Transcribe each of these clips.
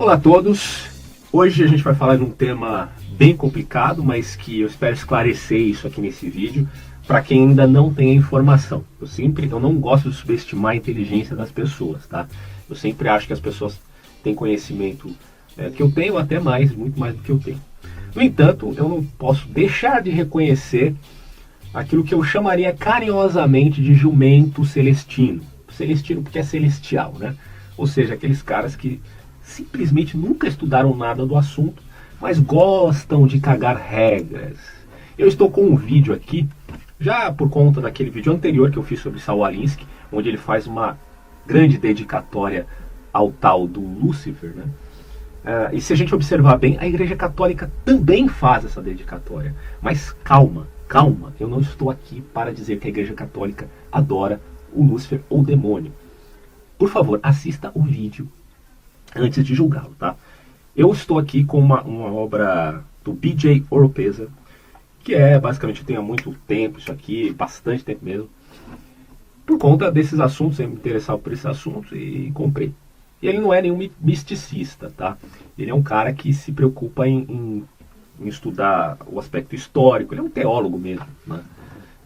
Olá a todos, hoje a gente vai falar de um tema bem complicado, mas que eu espero esclarecer isso aqui nesse vídeo para quem ainda não tem a informação. Eu não gosto de subestimar a inteligência das pessoas, tá? Eu sempre acho que as pessoas têm conhecimento que eu tenho, até mais, muito mais do que eu tenho. No entanto, eu não posso deixar de reconhecer aquilo que eu chamaria carinhosamente de jumento celestino. Celestino porque é celestial, né? Ou seja, aqueles caras que simplesmente nunca estudaram nada do assunto, mas gostam de cagar regras. Eu estou com um vídeo aqui, já por conta daquele vídeo anterior que eu fiz sobre Saul Alinsky, onde ele faz uma grande dedicatória ao tal do Lúcifer, né? E se a gente observar bem, a Igreja Católica também faz essa dedicatória. Mas calma, eu não estou aqui para dizer que a Igreja Católica adora o Lúcifer ou o demônio. Por favor, assista o vídeo antes de julgá-lo, tá? Eu estou aqui com uma obra do B.J. Oropeza, que basicamente, eu tenho há muito tempo isso aqui, bastante tempo mesmo. Por conta desses assuntos, eu me interessava por esse assunto e comprei. E ele não é nenhum misticista, tá? Ele é um cara que se preocupa em estudar o aspecto histórico, ele é um teólogo mesmo, né?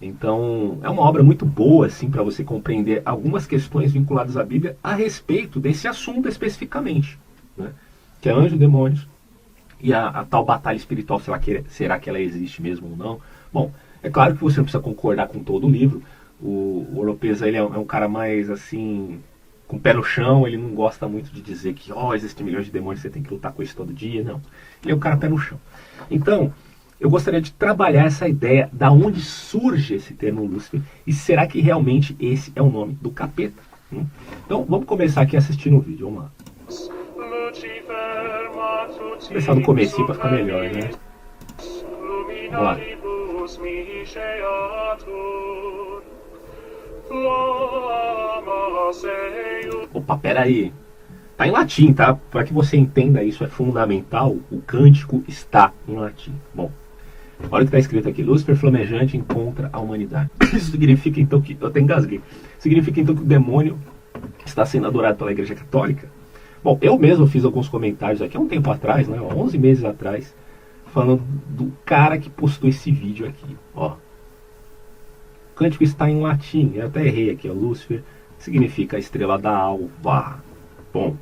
Então, é uma obra muito boa, assim, para você compreender algumas questões vinculadas à Bíblia a respeito desse assunto especificamente, né? Que é anjos, demônios e a tal batalha espiritual, será que ela existe mesmo ou não? Bom, é claro que você não precisa concordar com todo o livro. O Oropeza, ele é um cara mais, assim, com o pé no chão. Ele não gosta muito de dizer que existem milhões de demônios, você tem que lutar com isso todo dia, não. Ele é um cara pé no chão. Então, eu gostaria de trabalhar essa ideia da onde surge esse termo Lúcifer e será que realmente esse é o nome do capeta? Então vamos começar aqui assistindo o vídeo, vamos lá. Vou começar no comecinho para ficar melhor, né? Vamos lá. Opa, peraí. Tá em latim, tá? Para que você entenda isso é fundamental, o cântico está em latim. Bom, olha o que está escrito aqui. Lúcifer flamejante encontra a humanidade. Isso significa então que... Eu até engasguei. Significa então que o demônio está sendo adorado pela Igreja Católica? Bom, eu mesmo fiz alguns comentários aqui há um tempo atrás, né, 11 meses atrás, falando do cara que postou esse vídeo aqui. Ó, o cântico está em latim. Eu até errei aqui. Lúcifer significa a estrela da alva. Bom,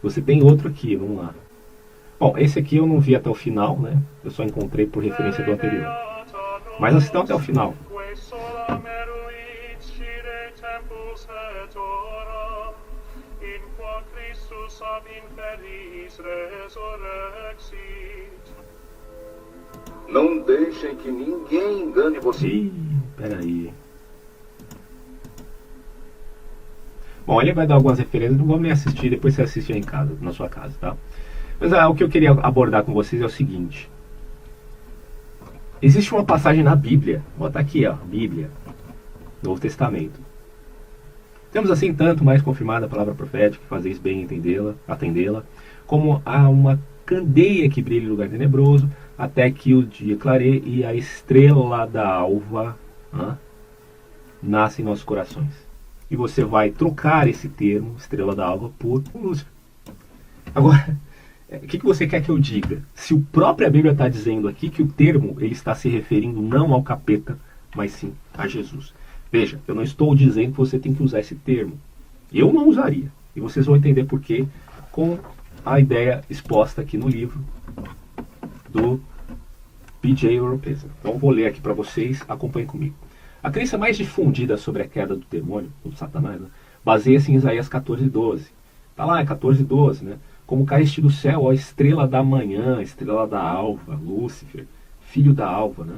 você tem outro aqui, vamos lá. Bom, esse aqui eu não vi até o final, né? Eu só encontrei por referência do anterior. Mas assistam até o final. Não deixem que ninguém engane você. Ih, peraí. Bom, ele vai dar algumas referências, não vamos nem assistir, depois você assiste aí em casa, na sua casa, tá? Mas o que eu queria abordar com vocês é o seguinte. Existe uma passagem na Bíblia, vou botar aqui, ó, Bíblia, Novo Testamento. Temos assim tanto mais confirmada a palavra profética, que fazeis bem atendê-la, como há uma candeia que brilha em lugar tenebroso, até que o dia clareie e a estrela da alva nasce em nossos corações. E você vai trocar esse termo, estrela da alva, por Lúcifer. Agora, o que você quer que eu diga? Se a própria Bíblia está dizendo aqui que o termo ele está se referindo não ao capeta, mas sim a Jesus. Veja, eu não estou dizendo que você tem que usar esse termo. Eu não usaria. E vocês vão entender por quê com a ideia exposta aqui no livro do B.J. Oropeza. Então eu vou ler aqui para vocês, acompanhem comigo. A crença mais difundida sobre a queda do demônio, do Satanás, né, baseia-se em Isaías 14:12. Está lá, é 14:12, né? Como caíste do céu, ó estrela da manhã, estrela da alva, Lúcifer, filho da alva, né?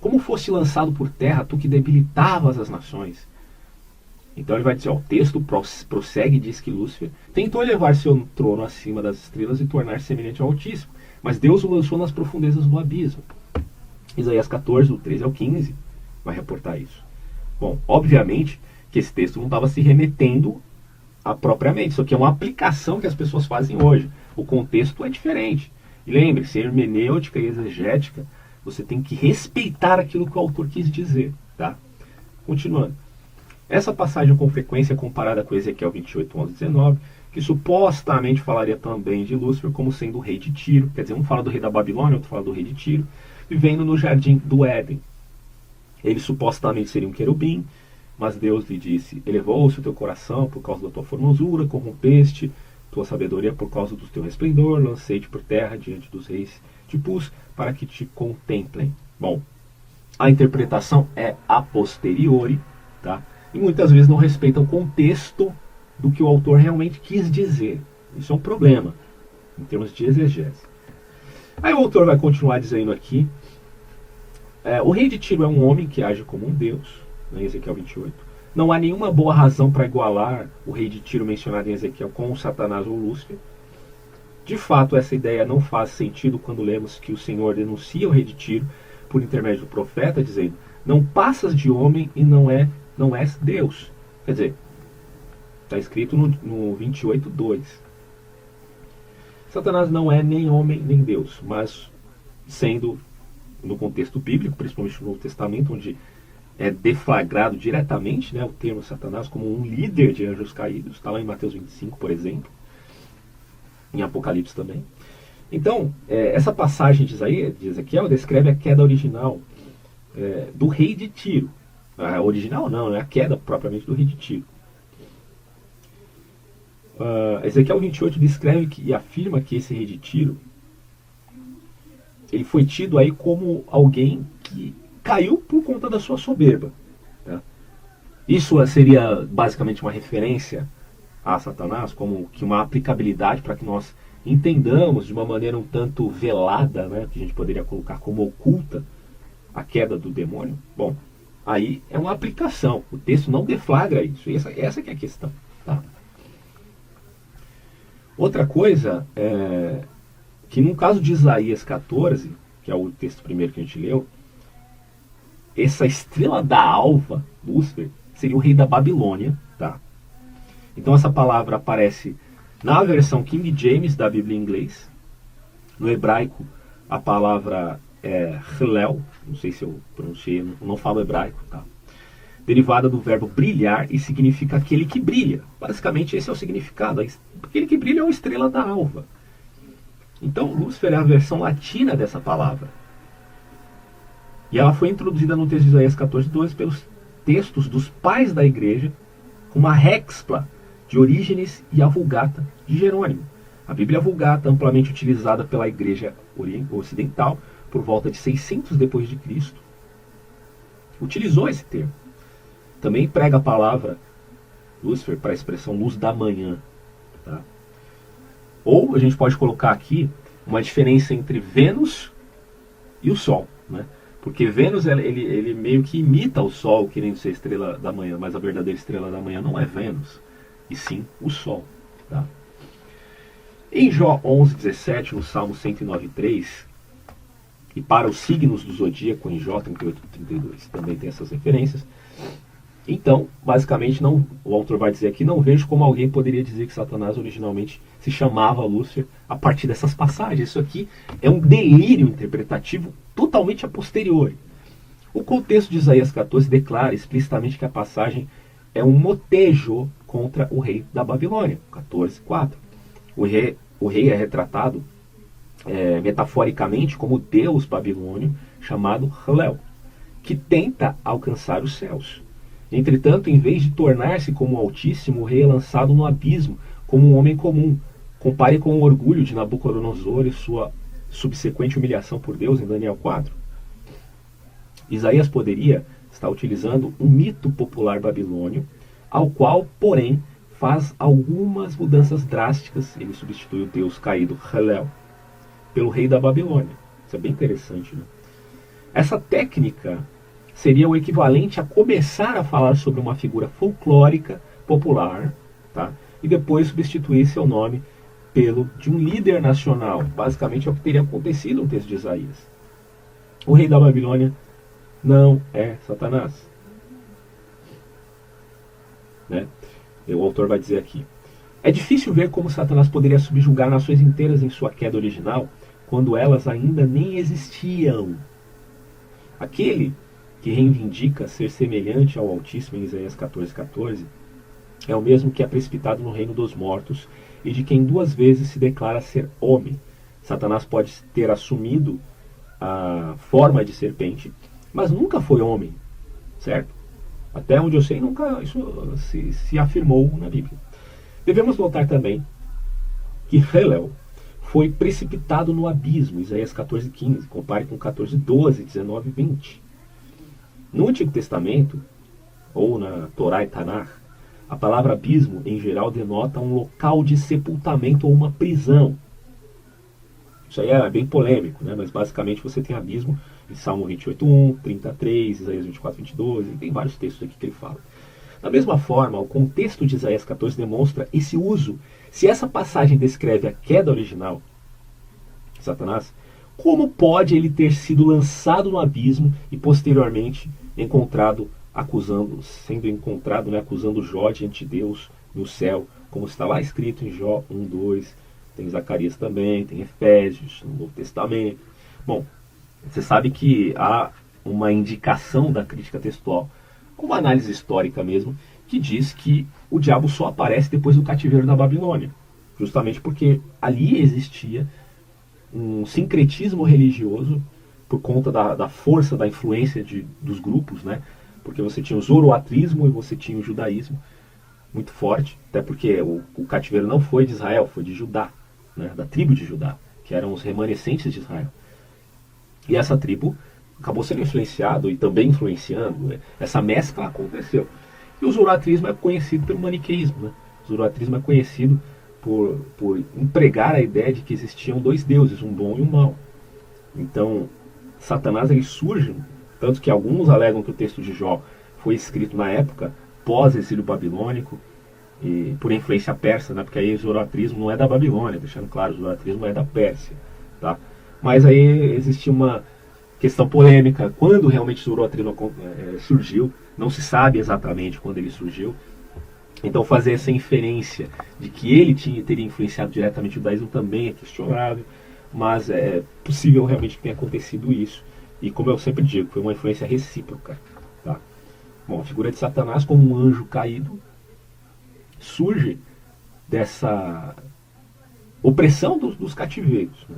Como foste lançado por terra, tu que debilitavas as nações. Então ele vai dizer, ó, o texto prossegue e diz que Lúcifer tentou elevar seu trono acima das estrelas e tornar-se semelhante ao Altíssimo, mas Deus o lançou nas profundezas do abismo. Isaías 14, do 13 ao 15, vai reportar isso. Bom, obviamente que esse texto não estava se remetendo a propriamente, isso aqui é uma aplicação que as pessoas fazem hoje. O contexto é diferente. E lembre-se, hermenêutica e exegética, você tem que respeitar aquilo que o autor quis dizer, tá? Continuando. Essa passagem com frequência é comparada com Ezequiel 28, 11, 19, que supostamente falaria também de Lúcifer como sendo o rei de Tiro. Quer dizer, um fala do rei da Babilônia, outro fala do rei de Tiro, vivendo no jardim do Éden. Ele supostamente seria um querubim, mas Deus lhe disse: elevou-se o teu coração por causa da tua formosura, corrompeste tua sabedoria por causa do teu resplendor, lancei-te por terra diante dos reis te pus para que te contemplem. Bom, a interpretação é a posteriori, tá? E muitas vezes não respeita o contexto do que o autor realmente quis dizer. Isso é um problema em termos de exegese. Aí o autor vai continuar dizendo aqui: o rei de Tiro é um homem que age como um deus, em Ezequiel 28. Não há nenhuma boa razão para igualar o rei de Tiro mencionado em Ezequiel com o Satanás ou Lúcifer. De fato, essa ideia não faz sentido quando lemos que o Senhor denuncia o rei de Tiro por intermédio do profeta, dizendo: não passas de homem e não és Deus. Quer dizer, está escrito no 28:2. Satanás não é nem homem nem Deus, mas sendo, no contexto bíblico, principalmente no Novo Testamento, onde é deflagrado diretamente, né, o termo Satanás como um líder de anjos caídos, está lá em Mateus 25, por exemplo, em Apocalipse também. Então, essa passagem de Ezequiel descreve a queda original do rei de Tiro. A original não, é a queda propriamente do rei de Tiro. Ezequiel 28 descreve e afirma que esse rei de Tiro ele foi tido aí como alguém que caiu por conta da sua soberba. Tá? Isso seria basicamente uma referência a Satanás, como que uma aplicabilidade para que nós entendamos de uma maneira um tanto velada, né, que a gente poderia colocar como oculta, a queda do demônio. Bom, aí é uma aplicação. O texto não deflagra isso. E essa que é a questão. Tá? Outra coisa é que no caso de Isaías 14, que é o texto primeiro que a gente leu, essa estrela da alva, Lúcifer, seria o rei da Babilônia. Tá? Então essa palavra aparece na versão King James da Bíblia em inglês. No hebraico a palavra é Hillel, não sei se eu pronunciei, não falo hebraico, tá? Derivada do verbo brilhar e significa aquele que brilha. Basicamente esse é o significado. Aquele que brilha é uma estrela da alva. Então Lúcifer é a versão latina dessa palavra. E ela foi introduzida no texto de Isaías 14:2 pelos textos dos pais da igreja, como a Hexpla de Orígenes e a Vulgata de Jerônimo. A Bíblia Vulgata, amplamente utilizada pela igreja ocidental por volta de 600 depois de Cristo, utilizou esse termo. Também prega a palavra Lúcifer para a expressão luz da manhã. Tá? Ou a gente pode colocar aqui uma diferença entre Vênus e o Sol, né? Porque Vênus ele meio que imita o Sol, querendo ser estrela da manhã, mas a verdadeira estrela da manhã não é Vênus, e sim o Sol. Tá? Em Jó 11:17, no Salmo 109:3, e para os signos do zodíaco, em Jó 38:32, também tem essas referências. Então, basicamente, o autor vai dizer aqui: não vejo como alguém poderia dizer que Satanás originalmente se chamava Lúcifer a partir dessas passagens. Isso aqui é um delírio interpretativo totalmente a posteriori. O contexto de Isaías 14 declara explicitamente que a passagem é um motejo contra o rei da Babilônia, 14:4. O rei é retratado metaforicamente como deus babilônio chamado Hillel, que tenta alcançar os céus. Entretanto, em vez de tornar-se como o Altíssimo, o rei é lançado no abismo como um homem comum. Compare com o orgulho de Nabucodonosor e sua subsequente humilhação por Deus em Daniel 4. Isaías poderia estar utilizando um mito popular babilônio, ao qual, porém, faz algumas mudanças drásticas. Ele substitui o deus caído Hillel pelo rei da Babilônia. Isso é bem interessante, né? Essa técnica seria o equivalente a começar a falar sobre uma figura folclórica popular, tá? E depois substituir seu nome pelo de um líder nacional. Basicamente é o que teria acontecido no texto de Isaías. O rei da Babilônia não é Satanás. Né? O autor vai dizer aqui: é difícil ver como Satanás poderia subjugar nações inteiras em sua queda original, quando elas ainda nem existiam. Aquele que reivindica ser semelhante ao Altíssimo em Isaías 14:14 é o mesmo que é precipitado no reino dos mortos e de quem 2 vezes se declara ser homem. Satanás pode ter assumido a forma de serpente, mas nunca foi homem, certo? Até onde eu sei, nunca isso se afirmou na Bíblia. Devemos notar também que Hillel foi precipitado no abismo, Isaías 14:15, compare com 14:12, 19 e 20. No Antigo Testamento, ou na Torá e Tanakh, a palavra abismo, em geral, denota um local de sepultamento ou uma prisão. Isso aí é bem polêmico, né? Mas basicamente você tem abismo em Salmo 28:1, 33, Isaías 24:22, e tem vários textos aqui que ele fala. Da mesma forma, o contexto de Isaías 14 demonstra esse uso. Se essa passagem descreve a queda original de Satanás, como pode ele ter sido lançado no abismo e posteriormente sendo encontrado, acusando Jó diante de Deus no céu, como está lá escrito em Jó 1:2, tem Zacarias também, tem Efésios no Novo Testamento. Bom, você sabe que há uma indicação da crítica textual, com uma análise histórica mesmo, que diz que o diabo só aparece depois do cativeiro da Babilônia, justamente porque ali existia um sincretismo religioso por conta da força, da influência dos grupos, né? Porque você tinha o zoroatrismo e você tinha o judaísmo muito forte, até porque o cativeiro não foi de Israel, foi de Judá, né? Da tribo de Judá, que eram os remanescentes de Israel. E essa tribo acabou sendo influenciado e também influenciando, né? Essa mescla aconteceu. E o zoroatrismo é conhecido pelo maniqueísmo, né? O zoroatrismo é conhecido por empregar a ideia de que existiam 2 deuses, um bom e um mau. Então, Satanás ele surge, tanto que alguns alegam que o texto de Jó foi escrito na época pós-exílio babilônico, e por influência persa, né? Porque aí o zoroatrismo não é da Babilônia, deixando claro, o zoroatrismo é da Pérsia, tá? Mas aí existia uma questão polêmica, quando realmente o zoroatrismo surgiu, não se sabe exatamente quando ele surgiu. Então fazer essa inferência de que ele teria influenciado diretamente o judaísmo também é questionável, mas é possível realmente que tenha acontecido isso. E como eu sempre digo, foi uma influência recíproca. Tá? Bom, a figura de Satanás como um anjo caído surge dessa opressão dos cativeiros. Né?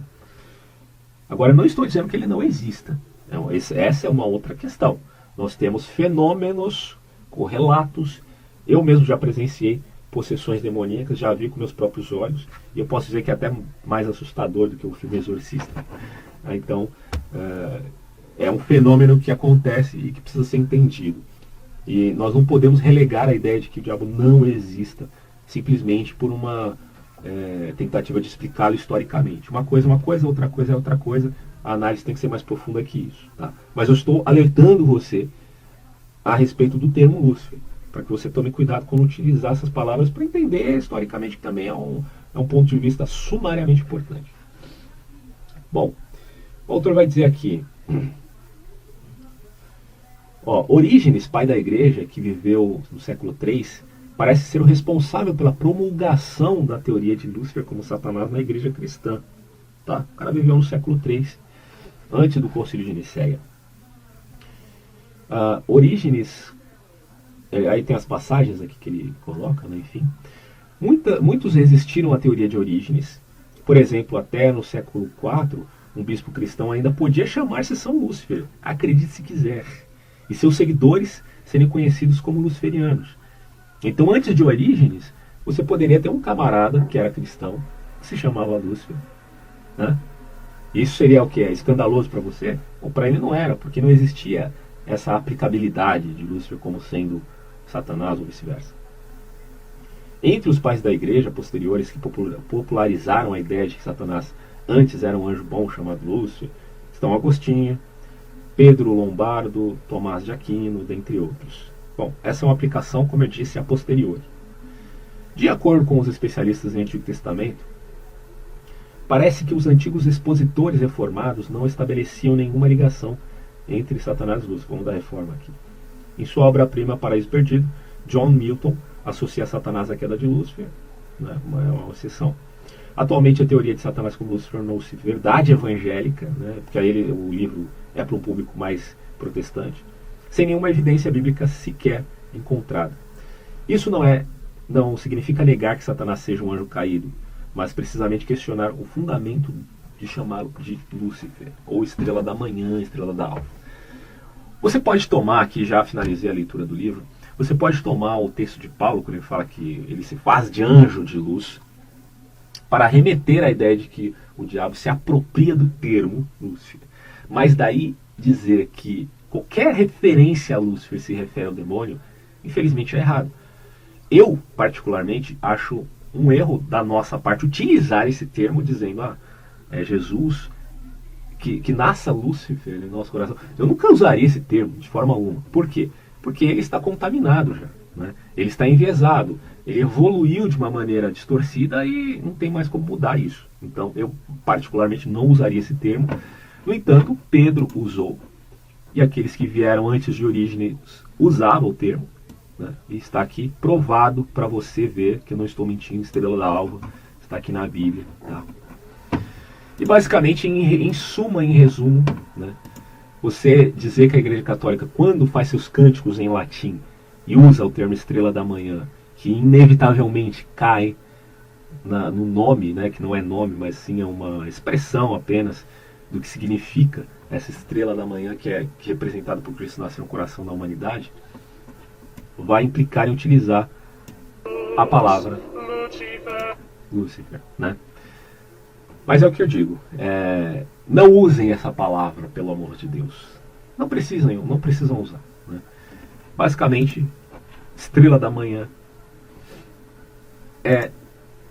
Agora, não estou dizendo que ele não exista. Não, essa é uma outra questão. Nós temos fenômenos correlatos. Eu mesmo já presenciei possessões demoníacas, já vi com meus próprios olhos, e eu posso dizer que é até mais assustador do que o filme Exorcista. Então, é um fenômeno que acontece e que precisa ser entendido. E nós não podemos relegar a ideia de que o diabo não exista simplesmente por uma tentativa de explicá-lo historicamente. Uma coisa é uma coisa, outra coisa é outra coisa. A análise tem que ser mais profunda que isso. Tá? Mas eu estou alertando você a respeito do termo Lúcifer, para que você tome cuidado quando utilizar essas palavras para entender historicamente que também é um ponto de vista sumariamente importante. Bom, o autor vai dizer aqui, Orígenes, pai da igreja, que viveu no século III, parece ser o responsável pela promulgação da teoria de Lúcifer como Satanás na igreja cristã. Tá? O cara viveu no século III, antes do Concílio de Nicéia. Orígenes, aí tem as passagens aqui que ele coloca, né, enfim. Muitos resistiram à teoria de Orígenes. Por exemplo, até no século IV, um bispo cristão ainda podia chamar-se São Lúcifer, acredite se quiser, e seus seguidores serem conhecidos como luciferianos. Então, antes de Orígenes, você poderia ter um camarada que era cristão, que se chamava Lúcifer. Né? Isso seria o que? Escandaloso para você? Ou para ele não era, porque não existia essa aplicabilidade de Lúcifer como sendo Satanás ou vice-versa. Entre os pais da igreja posteriores que popularizaram a ideia de que Satanás antes era um anjo bom chamado Lúcifer, estão Agostinho, Pedro Lombardo, Tomás de Aquino, dentre outros. Bom, essa é uma aplicação, como eu disse, a posteriori. De acordo com os especialistas em Antigo Testamento, parece que os antigos expositores reformados não estabeleciam nenhuma ligação entre Satanás e Lúcifer. Vamos dar reforma aqui. Em sua obra-prima Paraíso Perdido, John Milton associa Satanás à queda de Lúcifer, né, uma exceção. Atualmente a teoria de Satanás como Lúcifer tornou-se verdade evangélica, né, porque aí o livro é para um público mais protestante, sem nenhuma evidência bíblica sequer encontrada. Isso não é não significa negar que Satanás seja um anjo caído, mas precisamente questionar o fundamento de chamá-lo de Lúcifer, ou estrela da manhã, estrela da alva. Você pode tomar, aqui já finalizei a leitura do livro, você pode tomar o texto de Paulo, quando ele fala que ele se faz de anjo de luz, para remeter à ideia de que o diabo se apropria do termo Lúcifer. Mas daí dizer que qualquer referência a Lúcifer se refere ao demônio, infelizmente é errado. Eu, particularmente, acho um erro da nossa parte utilizar esse termo dizendo, é Jesus que nasça Lúcifer em nosso coração. Eu nunca usaria esse termo de forma alguma. Por quê? Porque ele está contaminado já, né? Ele está enviesado, ele evoluiu de uma maneira distorcida e não tem mais como mudar isso. Então eu particularmente não usaria esse termo. No entanto, Pedro usou, e aqueles que vieram antes de Orígenes usavam o termo, né? E está aqui provado para você ver que eu não estou mentindo, estrela da alva, está aqui na Bíblia, tá? E basicamente, em suma, em resumo, né, você dizer que a Igreja Católica, quando faz seus cânticos em latim e usa o termo estrela da manhã, que inevitavelmente cai no nome, né, que não é nome, mas sim é uma expressão apenas do que significa essa estrela da manhã, que é representada por Cristo nascer no coração da humanidade, vai implicar em utilizar a palavra Lúcifer, né? Mas é o que eu digo, não usem essa palavra, pelo amor de Deus. Não precisam usar, né? Basicamente, estrela da manhã é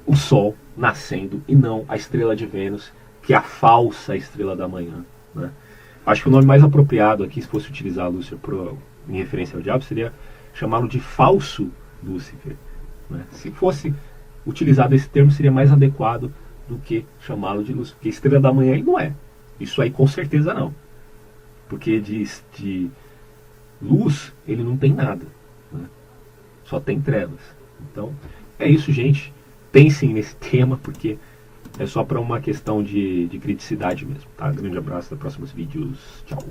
o sol nascendo e não a estrela de Vênus, que é a falsa estrela da manhã, né? Acho que o nome mais apropriado aqui, se fosse utilizar Lúcifer em referência ao diabo, seria chamá-lo de falso Lúcifer, né? Se fosse utilizado esse termo, seria mais adequado do que chamá-lo de luz, porque estrela da manhã ele não é. Isso aí com certeza não. Porque de luz ele não tem nada, né? Só tem trevas. Então é isso, gente. Pensem nesse tema, porque é só para uma questão de criticidade mesmo, tá? Grande abraço, até próximos vídeos. Tchau.